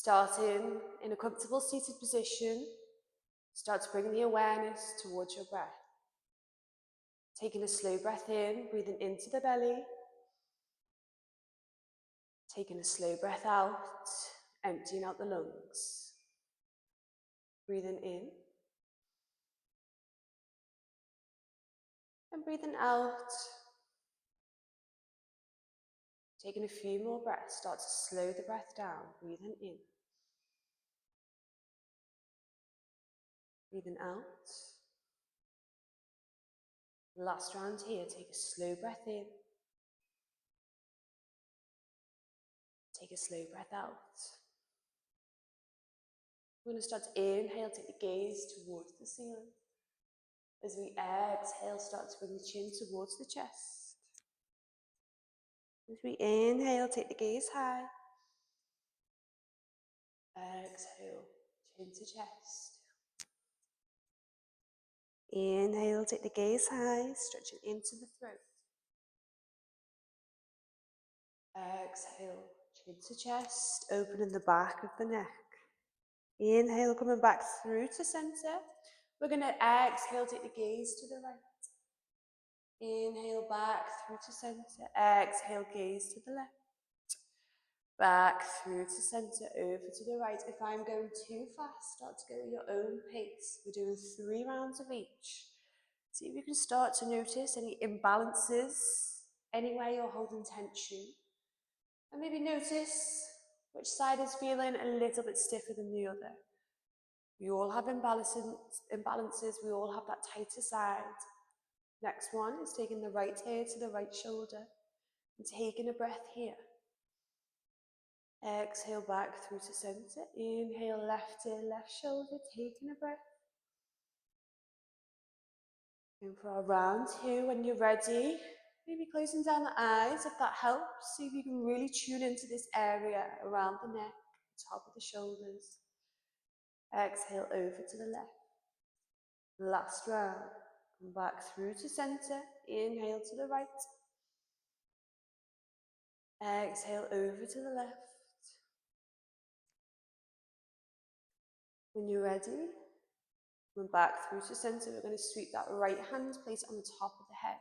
Starting in a comfortable seated position, start to bring the awareness towards your breath. Taking a slow breath in, breathing into the belly. Taking a slow breath out, emptying out the lungs. Breathing in. And breathing out. Taking a few more breaths, start to slow the breath down, breathing in. Breathing out. Last round here, take a slow breath in. Take a slow breath out. We're going to start to inhale, take the gaze towards the ceiling. As we exhale, start to bring the chin towards the chest. As we inhale, take the gaze high. Exhale, chin to chest. Inhale, take the gaze high, stretching into the throat. Exhale, chin to chest, opening the back of the neck. Inhale, coming back through to center. We're going to exhale, take the gaze to the right. Inhale, back through to center. Exhale, gaze to the left. Back through to center, over to the right. If I'm going too fast, start to go at your own pace. We're doing 3 rounds of each. See if you can start to notice any imbalances, anywhere you're holding tension. And maybe notice which side is feeling a little bit stiffer than the other. We all have imbalances, we all have that tighter side. Next one is taking the right ear to the right shoulder and taking a breath here. Exhale back through to center. Inhale, left ear, left shoulder, taking a breath. And for our round 2, when you're ready, maybe closing down the eyes if that helps. See if you can really tune into this area around the neck, top of the shoulders. Exhale over to the left. Last round. Come back through to center. Inhale to the right. Exhale over to the left. When you're ready, come back through to center. We're going to sweep that right hand, place it on the top of the head.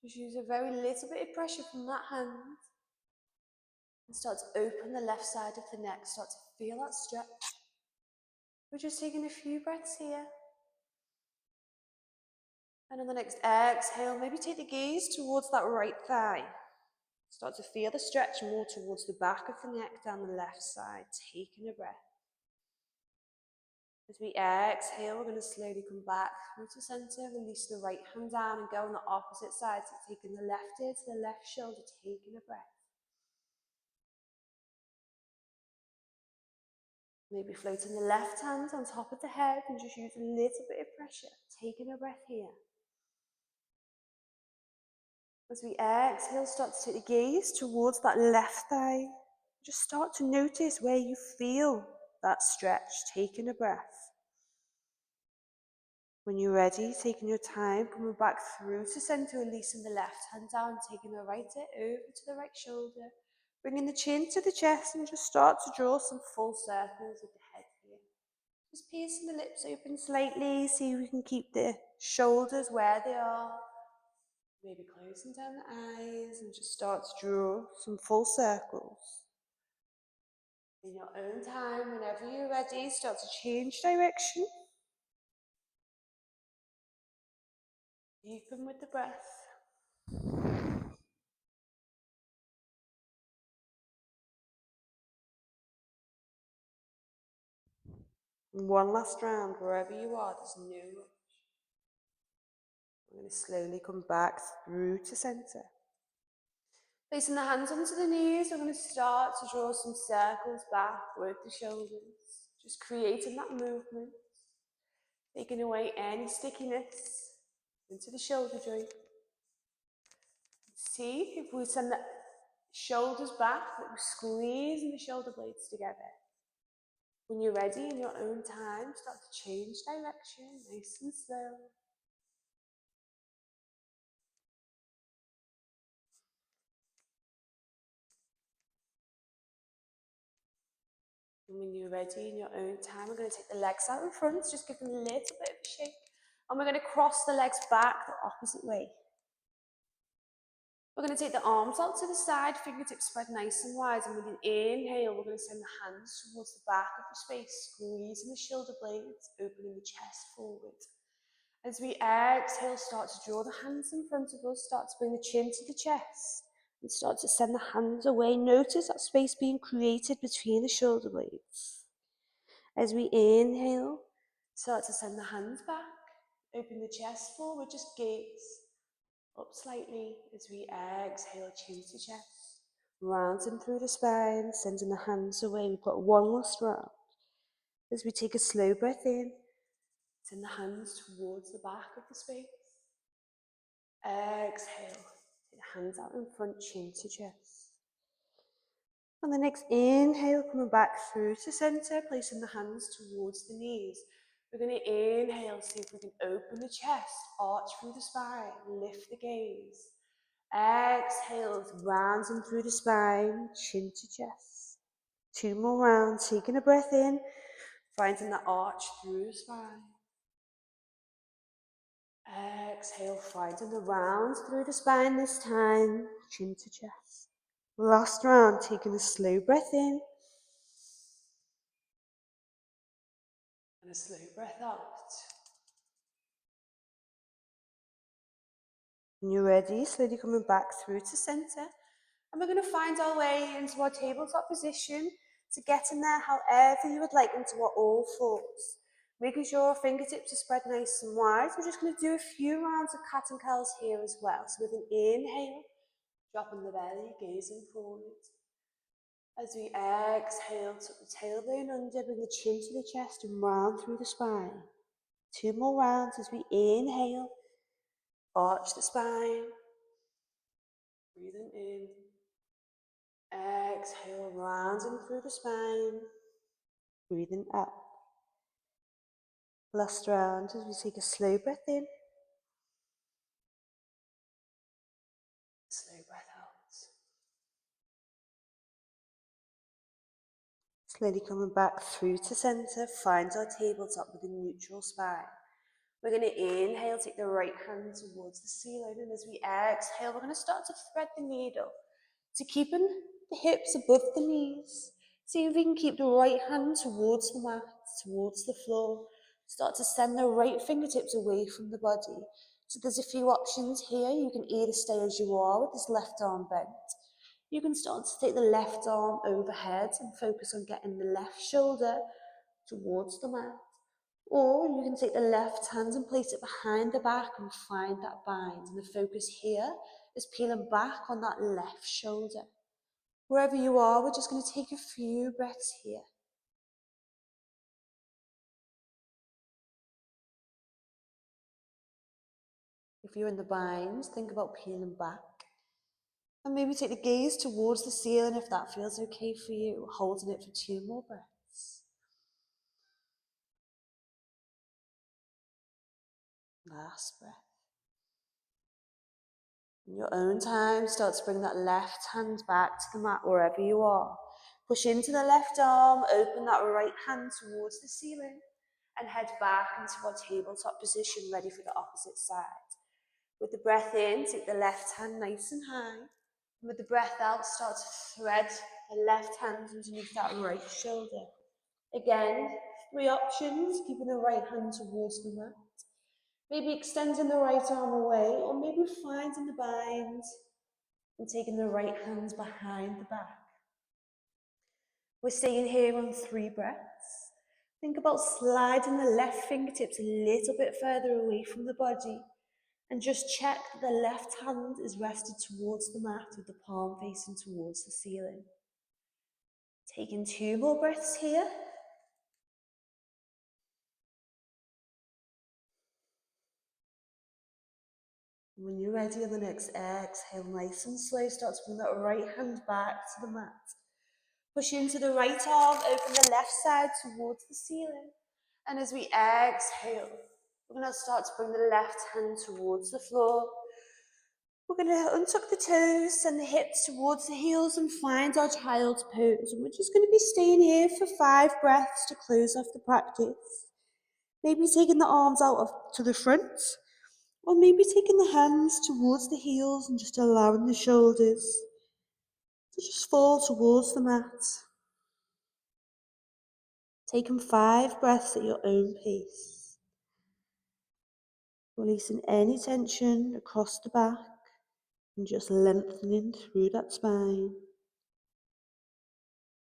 Just use a very little bit of pressure from that hand. And start to open the left side of the neck. Start to feel that stretch. We're just taking a few breaths here. And on the next exhale, maybe take the gaze towards that right thigh. Start to feel the stretch more towards the back of the neck down the left side. Taking a breath. As we exhale, we're going to slowly come back through to center, release the right hand down and go on the opposite side. So taking the left ear to the left shoulder, taking a breath. Maybe floating the left hand on top of the head and just use a little bit of pressure. Taking a breath here. As we exhale, start to take the gaze towards that left thigh. Just start to notice where you feel that stretch, taking a breath. When you're ready, taking your time, coming back through to center, releasing the left hand down, taking the right ear over to the right shoulder, bringing the chin to the chest and just start to draw some full circles with the head here. Just piercing the lips open slightly, see if we can keep the shoulders where they are. Maybe closing down the eyes and just start to draw some full circles. In your own time, whenever you're ready, start to change direction. Deepen with the breath. And one last round, wherever you are, there's no rush. We're going to slowly come back through to center. Placing the hands onto the knees, we're going to start to draw some circles back with the shoulders. Just creating that movement. Taking away any stickiness into the shoulder joint. See if we send the shoulders back, but we're squeezing the shoulder blades together. When you're ready, in your own time, start to change direction, nice and slow. And when you're ready in your own time, we're going to take the legs out in front, just give them a little bit of a shake. And we're going to cross the legs back the opposite way. We're going to take the arms out to the side, fingertips spread nice and wide. And with an inhale, we're going to send the hands towards the back of the space, squeezing the shoulder blades, opening the chest forward. As we exhale, start to draw the hands in front of us, start to bring the chin to the chest, and start to send the hands away. Notice that space being created between the shoulder blades. As we inhale, start to send the hands back, open the chest forward, just gaze up slightly as we exhale, chin to chest, rounding through the spine, sending the hands away. We've got one last round. As we take a slow breath in, send the hands towards the back of the space. Exhale, take the hands out in front, chin to chest. On the next inhale, coming back through to center, placing the hands towards the knees. We're going to inhale, see if we can open the chest, arch through the spine, lift the gaze. Exhale, rounding through the spine, chin to chest. 2 more rounds, taking a breath in, finding the arch through the spine. Exhale, finding the round through the spine this time, chin to chest. Last round, taking a slow breath in. And a slow breath out. When you're ready, slowly coming back through to center. And we're going to find our way into our tabletop position to get in there however you would like, into our all fours. Making sure our fingertips are spread nice and wide. We're just going to do a few rounds of cat and cows here as well. So with an inhale, dropping the belly, gazing forward. As we exhale, tuck the tailbone under, bring the chin to the chest and round through the spine. 2 more rounds as we inhale, arch the spine, breathing in. Exhale, rounding through the spine, breathing up. Last round as we take a slow breath in, slow breath out. Slowly coming back through to center, find our tabletop with a neutral spine. We're going to inhale, take the right hand towards the ceiling, and as we exhale, we're going to start to thread the needle. So keeping the hips above the knees. See if we can keep the right hand towards the mat, towards the floor. Start to send the right fingertips away from the body. So there's a few options here. You can either stay as you are with this left arm bent. You can start to take the left arm overhead and focus on getting the left shoulder towards the mat. Or you can take the left hand and place it behind the back and find that bind. And the focus here is peeling back on that left shoulder. Wherever you are, we're just going to take a few breaths here. If you're in the bind, think about peeling back. And maybe take the gaze towards the ceiling if that feels okay for you, holding it for 2 more breaths. Last breath. In your own time, start to bring that left hand back to the mat wherever you are. Push into the left arm, open that right hand towards the ceiling, and head back into our tabletop position, ready for the opposite side. With the breath in, take the left hand nice and high. And with the breath out, start to thread the left hand underneath that right shoulder. Again, 3 options, keeping the right hand towards the mat. Maybe extending the right arm away, or maybe finding the bind and taking the right hand behind the back. We're staying here on 3 breaths. Think about sliding the left fingertips a little bit further away from the body, and just check that the left hand is rested towards the mat with the palm facing towards the ceiling. Taking 2 more breaths here. When you're ready on the next exhale, nice and slow, start to bring that right hand back to the mat. Push into the right arm, open the left side towards the ceiling. And as we exhale, we're going to start to bring the left hand towards the floor. We're going to untuck the toes, send the hips towards the heels and find our child's pose. And we're just going to be staying here for 5 breaths to close off the practice. Maybe taking the arms to the front, or maybe taking the hands towards the heels and just allowing the shoulders to just fall towards the mat. Taking 5 breaths at your own pace. Releasing any tension across the back and just lengthening through that spine.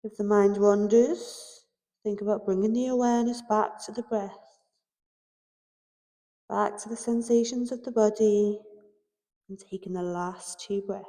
If the mind wanders, think about bringing the awareness back to the breath, back to the sensations of the body, and taking the last 2 breaths.